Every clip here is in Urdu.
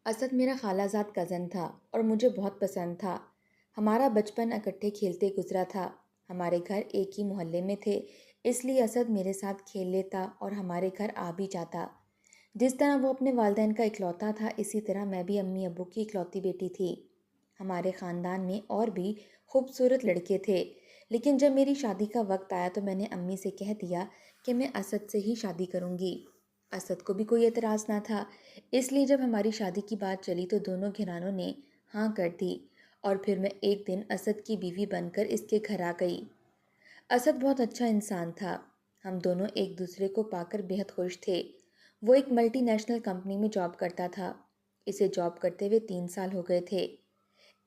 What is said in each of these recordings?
اسد میرا خالہ زاد کزن تھا اور مجھے بہت پسند تھا۔ ہمارا بچپن اکٹھے کھیلتے گزرا تھا۔ ہمارے گھر ایک ہی محلے میں تھے، اس لیے اسد میرے ساتھ کھیل لیتا اور ہمارے گھر آ بھی جاتا۔ جس طرح وہ اپنے والدین کا اکلوتا تھا، اسی طرح میں بھی امی ابو کی اکلوتی بیٹی تھی۔ ہمارے خاندان میں اور بھی خوبصورت لڑکے تھے، لیکن جب میری شادی کا وقت آیا تو میں نے امی سے کہہ دیا کہ میں اسد سے ہی شادی کروں گی۔ اسد کو بھی کوئی اعتراض نہ تھا، اس لیے جب ہماری شادی کی بات چلی تو دونوں گھرانوں نے ہاں کر دی، اور پھر میں ایک دن اسد کی بیوی بن کر اس کے گھر آ گئی۔ اسد بہت اچھا انسان تھا، ہم دونوں ایک دوسرے کو پا کر بہت خوش تھے۔ وہ ایک ملٹی نیشنل کمپنی میں جاب کرتا تھا، اسے جاب کرتے ہوئے 3 سال ہو گئے تھے۔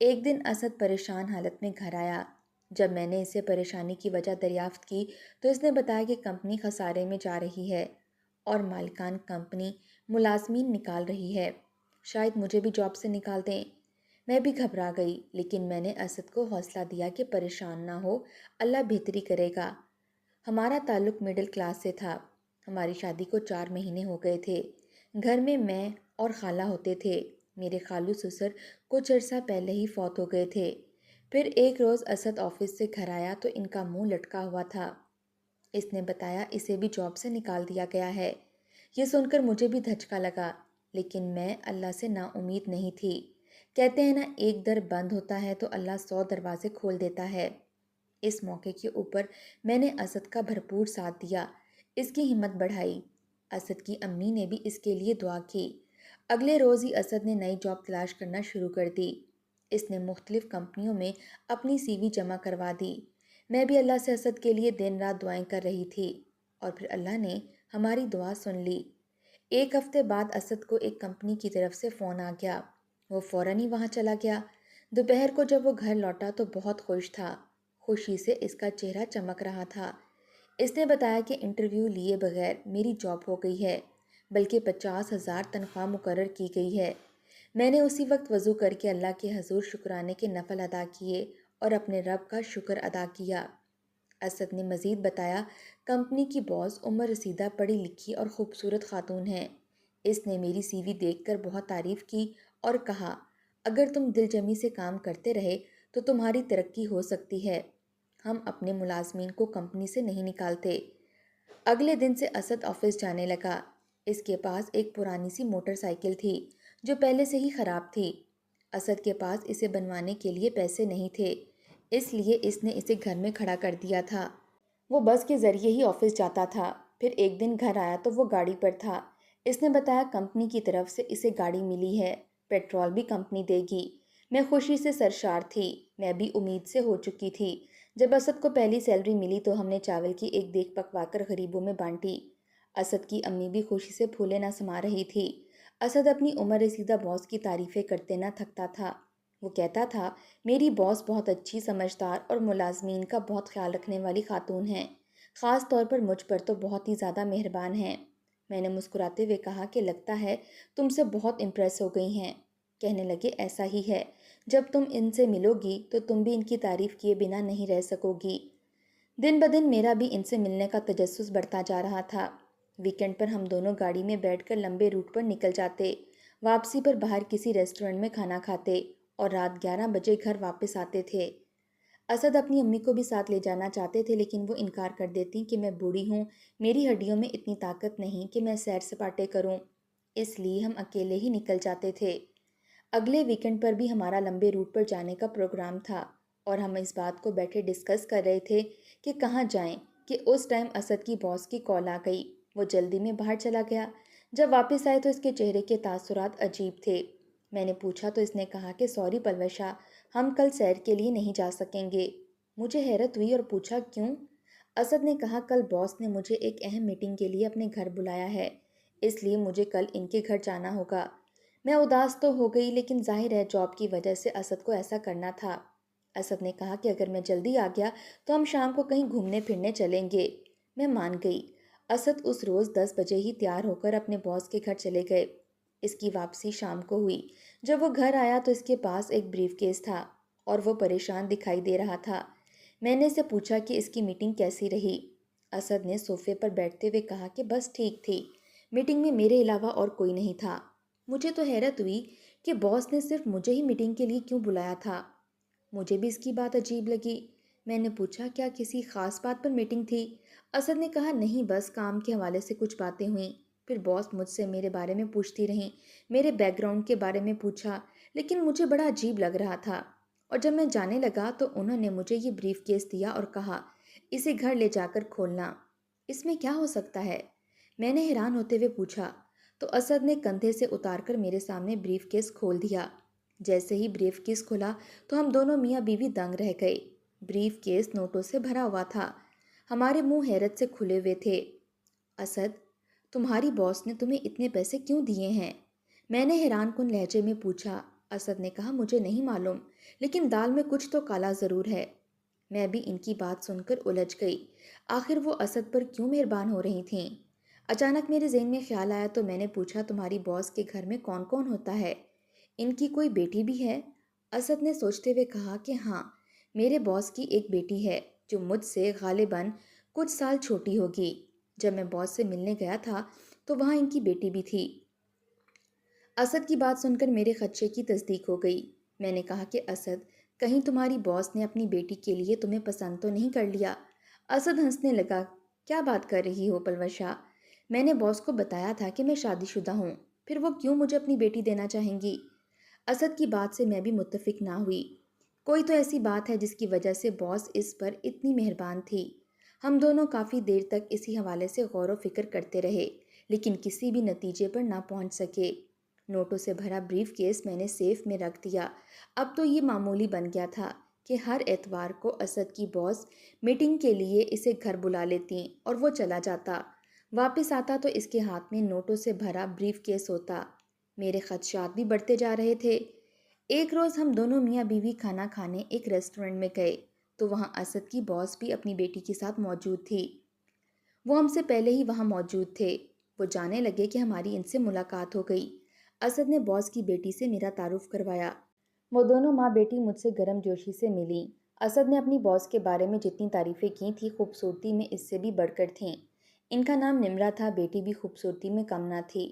ایک دن اسد پریشان حالت میں گھر آیا۔ جب میں نے اسے پریشانی کی وجہ دریافت کی تو اس نے بتایا کہ کمپنی خسارے میں جا رہی ہے اور مالکان کمپنی ملازمین نکال رہی ہے، شاید مجھے بھی جاب سے نکال دیں۔ میں بھی گھبرا گئی، لیکن میں نے اسد کو حوصلہ دیا کہ پریشان نہ ہو، اللہ بہتری کرے گا۔ ہمارا تعلق مڈل کلاس سے تھا، ہماری شادی کو 4 مہینے ہو گئے تھے۔ گھر میں اور خالہ ہوتے تھے، میرے خالو سسر کچھ عرصہ پہلے ہی فوت ہو گئے تھے۔ پھر ایک روز اسد آفس سے گھر آیا تو ان کا منہ لٹکا ہوا تھا۔ اس نے بتایا اسے بھی جاب سے نکال دیا گیا ہے۔ یہ سن کر مجھے بھی دھچکا لگا، لیکن میں اللہ سے نا امید نہیں تھی۔ کہتے ہیں نا، ایک در بند ہوتا ہے تو اللہ 100 دروازے کھول دیتا ہے۔ اس موقع کے اوپر میں نے اسد کا بھرپور ساتھ دیا، اس کی ہمت بڑھائی۔ اسد کی امی نے بھی اس کے لیے دعا کی۔ اگلے روز ہی اسد نے نئی جاب تلاش کرنا شروع کر دی۔ اس نے مختلف کمپنیوں میں اپنی سی وی جمع کروا دی۔ میں بھی اللہ سے اسد کے لیے دن رات دعائیں کر رہی تھی، اور پھر اللہ نے ہماری دعا سن لی۔ ایک ہفتے بعد اسد کو ایک کمپنی کی طرف سے فون آ گیا، وہ فوراً ہی وہاں چلا گیا۔ دوپہر کو جب وہ گھر لوٹا تو بہت خوش تھا، خوشی سے اس کا چہرہ چمک رہا تھا۔ اس نے بتایا کہ انٹرویو لیے بغیر میری جاب ہو گئی ہے، بلکہ 50,000 تنخواہ مقرر کی گئی ہے۔ میں نے اسی وقت وضو کر کے اللہ کے حضور شکرانے کے نفل ادا کیے اور اپنے رب کا شکر ادا کیا۔ اسد نے مزید بتایا، کمپنی کی باس عمر رسیدہ پڑھی لکھی اور خوبصورت خاتون ہیں۔ اس نے میری سی وی دیکھ کر بہت تعریف کی اور کہا، اگر تم دل جمی سے کام کرتے رہے تو تمہاری ترقی ہو سکتی ہے۔ ہم اپنے ملازمین کو کمپنی سے نہیں نکالتے۔ اگلے دن سے اسد آفس جانے لگا۔ اس کے پاس ایک پرانی سی موٹر سائیکل تھی جو پہلے سے ہی خراب تھی۔ اسد کے پاس اسے بنوانے کے لیے پیسے نہیں تھے، اس لیے اس نے اسے گھر میں کھڑا کر دیا تھا۔ وہ بس کے ذریعے ہی آفس جاتا تھا۔ پھر ایک دن گھر آیا تو وہ گاڑی پر تھا۔ اس نے بتایا کمپنی کی طرف سے اسے گاڑی ملی ہے، پیٹرول بھی کمپنی دے گی۔ میں خوشی سے سرشار تھی، میں بھی امید سے ہو چکی تھی۔ جب اسد کو پہلی سیلری ملی تو ہم نے چاول کی ایک دیگ پکوا کر غریبوں میں بانٹی۔ اسد کی امی بھی خوشی سے پھولے نہ سما رہی تھی۔ اسد اپنی عمر رسیدہ باس کی تعریفیں کرتے نہ تھکتا تھا۔ وہ کہتا تھا، میری باس بہت اچھی، سمجھدار اور ملازمین کا بہت خیال رکھنے والی خاتون ہیں، خاص طور پر مجھ پر تو بہت ہی زیادہ مہربان ہیں۔ میں نے مسکراتے ہوئے کہا کہ لگتا ہے تم سے بہت امپریس ہو گئی ہیں۔ کہنے لگے، ایسا ہی ہے، جب تم ان سے ملو گی تو تم بھی ان کی تعریف کیے بنا نہیں رہ سکو گی۔ دن بدن میرا بھی ان سے ملنے کا تجسس بڑھتا جا رہا تھا۔ ویکنڈ پر ہم دونوں گاڑی میں بیٹھ کر لمبے روٹ پر نکل جاتے، واپسی پر باہر کسی ریسٹورنٹ میں کھانا کھاتے اور رات 11 بجے گھر واپس آتے تھے۔ اسد اپنی امی کو بھی ساتھ لے جانا چاہتے تھے، لیکن وہ انکار کر دیتی کہ میں بوڑھی ہوں، میری ہڈیوں میں اتنی طاقت نہیں کہ میں سیر سپاٹے کروں، اس لیے ہم اکیلے ہی نکل جاتے تھے۔ اگلے ویکنڈ پر بھی ہمارا لمبے روٹ پر جانے کا پروگرام تھا، اور ہم اس بات کو بیٹھے ڈسکس کر رہے تھے کہ کہاں جائیں کہ اس ٹائم اسد کی باس کی کال آ گئی۔ وہ جلدی میں باہر چلا گیا۔ جب واپس آئے تو اس کے چہرے کے تاثرات عجیب تھے۔ میں نے پوچھا تو اس نے کہا کہ سوری پلوشا، ہم کل سیر کے لیے نہیں جا سکیں گے۔ مجھے حیرت ہوئی اور پوچھا کیوں؟ اسد نے کہا، کل باس نے مجھے ایک اہم میٹنگ کے لیے اپنے گھر بلایا ہے، اس لیے مجھے کل ان کے گھر جانا ہوگا۔ میں اداس تو ہو گئی، لیکن ظاہر ہے جاب کی وجہ سے اسد کو ایسا کرنا تھا۔ اسد نے کہا کہ اگر میں جلدی آ گیا تو ہم شام کو کہیں گھومنے پھرنے چلیں گے۔ میں مان گئی۔ اسد اس روز 10 بجے ہی تیار ہو کر اپنے باس کے گھر چلے گئے۔ اس کی واپسی شام کو ہوئی۔ جب وہ گھر آیا تو اس کے پاس ایک بریف کیس تھا اور وہ پریشان دکھائی دے رہا تھا۔ میں نے اسے پوچھا کہ اس کی میٹنگ کیسی رہی۔ اسد نے صوفے پر بیٹھتے ہوئے کہا کہ بس ٹھیک تھی، میٹنگ میں میرے علاوہ اور کوئی نہیں تھا۔ مجھے تو حیرت ہوئی، کہ باس نے صرف مجھے ہی میٹنگ کے لیے کیوں بلایا تھا؟ مجھے بھی اس کی بات عجیب لگی۔ میں نے پوچھا کیا کسی خاص بات پر میٹنگ تھی؟ اسد نے کہا نہیں، بس کام کے حوالے سے کچھ باتیں ہوئیں۔ پھر باس مجھ سے میرے بارے میں پوچھتی رہیں، میرے بیک گراؤنڈ کے بارے میں پوچھا، لیکن مجھے بڑا عجیب لگ رہا تھا۔ اور جب میں جانے لگا تو انہوں نے مجھے یہ بریف کیس دیا اور کہا اسے گھر لے جا کر کھولنا۔ اس میں کیا ہو سکتا ہے؟ میں نے حیران ہوتے ہوئے پوچھا تو اسد نے کندھے سے اتار کر میرے سامنے بریف کیس کھول دیا۔ جیسے ہی بریف کیس کھلا تو ہم دونوں میاں بیوی دنگ رہ گئے۔ بریف کیس نوٹوں سے بھرا ہوا تھا۔ ہمارے منہ حیرت سے کھلے ہوئے تھے۔ اسد، تمہاری باس نے تمہیں اتنے پیسے کیوں دیے ہیں؟ میں نے حیران کن لہجے میں پوچھا۔ اسد نے کہا مجھے نہیں معلوم، لیکن دال میں کچھ تو کالا ضرور ہے۔ میں بھی ان کی بات سن کر الجھ گئی۔ آخر وہ اسد پر کیوں مہربان ہو رہی تھیں؟ اچانک میرے ذہن میں خیال آیا تو میں نے پوچھا تمہاری باس کے گھر میں کون کون ہوتا ہے؟ ان کی کوئی بیٹی بھی ہے؟ اسد نے سوچتے ہوئے کہا کہ ہاں، میرے باس کی ایک بیٹی ہے جو مجھ سے غالباً کچھ سال چھوٹی ہوگی۔ جب میں باس سے ملنے گیا تھا تو وہاں ان کی بیٹی بھی تھی۔ اسد کی بات سن کر میرے خدشے کی تصدیق ہو گئی۔ میں نے کہا کہ اسد، کہیں تمہاری باس نے اپنی بیٹی کے لیے تمہیں پسند تو نہیں کر لیا؟ اسد ہنسنے لگا۔ کیا بات کر رہی ہو پلوشا؟ میں نے باس کو بتایا تھا کہ میں شادی شدہ ہوں، پھر وہ کیوں مجھے اپنی بیٹی دینا چاہیں گی؟ اسد کی بات سے میں بھی متفق نہ ہوئی۔ کوئی تو ایسی بات ہے جس کی وجہ سے باس اس پر اتنی مہربان تھی۔ ہم دونوں کافی دیر تک اسی حوالے سے غور و فکر کرتے رہے، لیکن کسی بھی نتیجے پر نہ پہنچ سکے۔ نوٹوں سے بھرا بریف کیس میں نے سیف میں رکھ دیا۔ اب تو یہ معمولی بن گیا تھا کہ ہر اتوار کو اسد کی باس میٹنگ کے لیے اسے گھر بلا لیتی اور وہ چلا جاتا۔ واپس آتا تو اس کے ہاتھ میں نوٹوں سے بھرا بریف کیس ہوتا۔ میرے خدشات بھی بڑھتے جا رہے تھے۔ ایک روز ہم دونوں میاں بیوی کھانا کھانے ایک ریسٹورنٹ میں گئے تو وہاں اسد کی باس بھی اپنی بیٹی کے ساتھ موجود تھی۔ وہ ہم سے پہلے ہی وہاں موجود تھے۔ وہ جانے لگے کہ ہماری ان سے ملاقات ہو گئی۔ اسد نے باس کی بیٹی سے میرا تعارف کروایا۔ وہ دونوں ماں بیٹی مجھ سے گرم جوشی سے ملی۔ اسد نے اپنی باس کے بارے میں جتنی تعریفیں کی تھیں خوبصورتی میں اس سے بھی بڑھ کر تھیں۔ ان کا نام نمرا تھا، بیٹی بھی خوبصورتی میں کم نہ تھی۔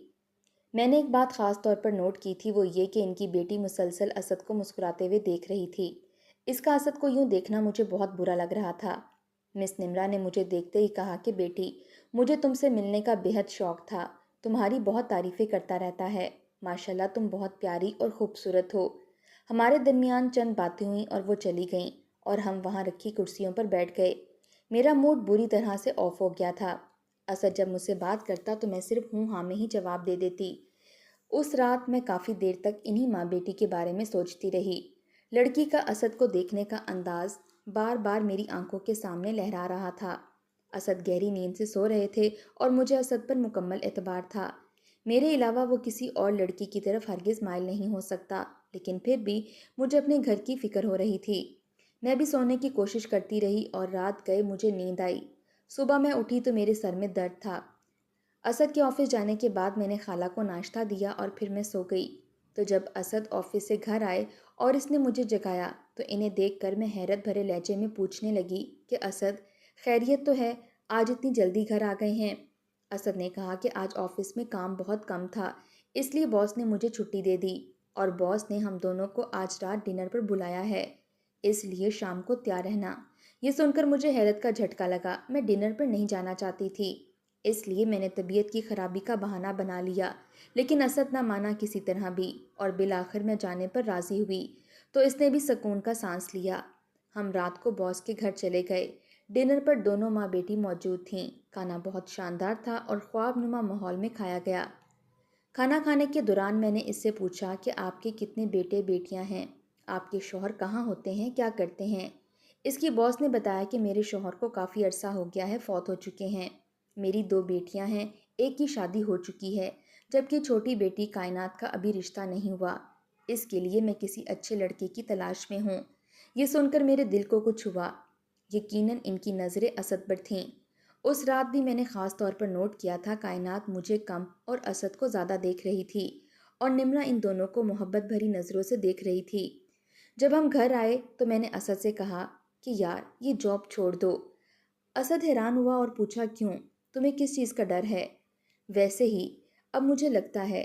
میں نے ایک بات خاص طور پر نوٹ کی تھی، وہ یہ کہ ان کی بیٹی مسلسل اسد کو مسکراتے ہوئے دیکھ رہی تھی۔ اس کا اسد کو یوں دیکھنا مجھے بہت برا لگ رہا تھا۔ مس نمرا نے مجھے دیکھتے ہی کہا کہ بیٹی، مجھے تم سے ملنے کا بہت شوق تھا۔ تمہاری بہت تعریفیں کرتا رہتا ہے۔ ماشاءاللہ تم بہت پیاری اور خوبصورت ہو۔ ہمارے درمیان چند باتیں ہوئیں اور وہ چلی گئیں اور ہم وہاں رکھی کرسیوں پر بیٹھ گئے۔ میرا موڈ بری طرح سے آف ہو گیا تھا۔ اسد جب مجھ سے بات کرتا تو میں صرف ہوں ہاں میں ہی جواب دے دیتی۔ اس رات میں کافی دیر تک انہی ماں بیٹی کے بارے میں سوچتی رہی۔ لڑکی کا اسد کو دیکھنے کا انداز بار بار میری آنکھوں کے سامنے لہرا رہا تھا۔ اسد گہری نیند سے سو رہے تھے اور مجھے اسد پر مکمل اعتبار تھا۔ میرے علاوہ وہ کسی اور لڑکی کی طرف ہرگز مائل نہیں ہو سکتا، لیکن پھر بھی مجھے اپنے گھر کی فکر ہو رہی تھی۔ میں بھی سونے کی کوشش کرتی رہی اور رات گئے مجھے نیند آئی۔ صبح میں اٹھی تو میرے سر میں درد تھا۔ اسد کے آفس جانے کے بعد میں نے خالہ کو ناشتہ دیا اور پھر میں سو گئی۔ تو جب اسد آفس سے گھر آئے اور اس نے مجھے جگایا تو انہیں دیکھ کر میں حیرت بھرے لہجے میں پوچھنے لگی کہ اسد، خیریت تو ہے؟ آج اتنی جلدی گھر آ گئے ہیں؟ اسد نے کہا کہ آج آفس میں کام بہت کم تھا، اس لیے باس نے مجھے چھٹی دے دی اور باس نے ہم دونوں کو آج رات ڈنر پر بلایا ہے، اس لیے شام کو تیار رہنا۔ یہ سن کر مجھے حیرت کا جھٹکا لگا۔ میں ڈنر پر نہیں جانا چاہتی تھی، اس لیے میں نے طبیعت کی خرابی کا بہانہ بنا لیا، لیکن اسد نہ مانا کسی طرح بھی اور بالآخر میں جانے پر راضی ہوئی تو اس نے بھی سکون کا سانس لیا۔ ہم رات کو باس کے گھر چلے گئے۔ ڈنر پر دونوں ماں بیٹی موجود تھیں۔ کھانا بہت شاندار تھا اور خواب نما ماحول میں کھایا گیا۔ کھانا کھانے کے دوران میں نے اس سے پوچھا کہ آپ کے کتنے بیٹے بیٹیاں ہیں؟ آپ کے شوہر کہاں ہوتے ہیں، کیا کرتے ہیں؟ اس کی باس نے بتایا کہ میرے شوہر کو کافی عرصہ ہو گیا ہے، فوت ہو چکے ہیں۔ میری 2 بیٹیاں ہیں، ایک کی شادی ہو چکی ہے جبکہ چھوٹی بیٹی کائنات کا ابھی رشتہ نہیں ہوا۔ اس کے لیے میں کسی اچھے لڑکے کی تلاش میں ہوں۔ یہ سن کر میرے دل کو کچھ ہوا۔ یقیناً ان کی نظریں اسد پر تھیں۔ اس رات بھی میں نے خاص طور پر نوٹ کیا تھا کائنات مجھے کم اور اسد کو زیادہ دیکھ رہی تھی اور نمرا ان دونوں کو محبت بھری نظروں سے دیکھ رہی تھی۔ جب ہم گھر آئے تو میں نے اسد سے کہا کہ یار یہ جاب چھوڑ دو۔ اسد حیران ہوا اور پوچھا کیوں؟ تمہیں کس چیز کا ڈر ہے؟ ویسے ہی اب مجھے لگتا ہے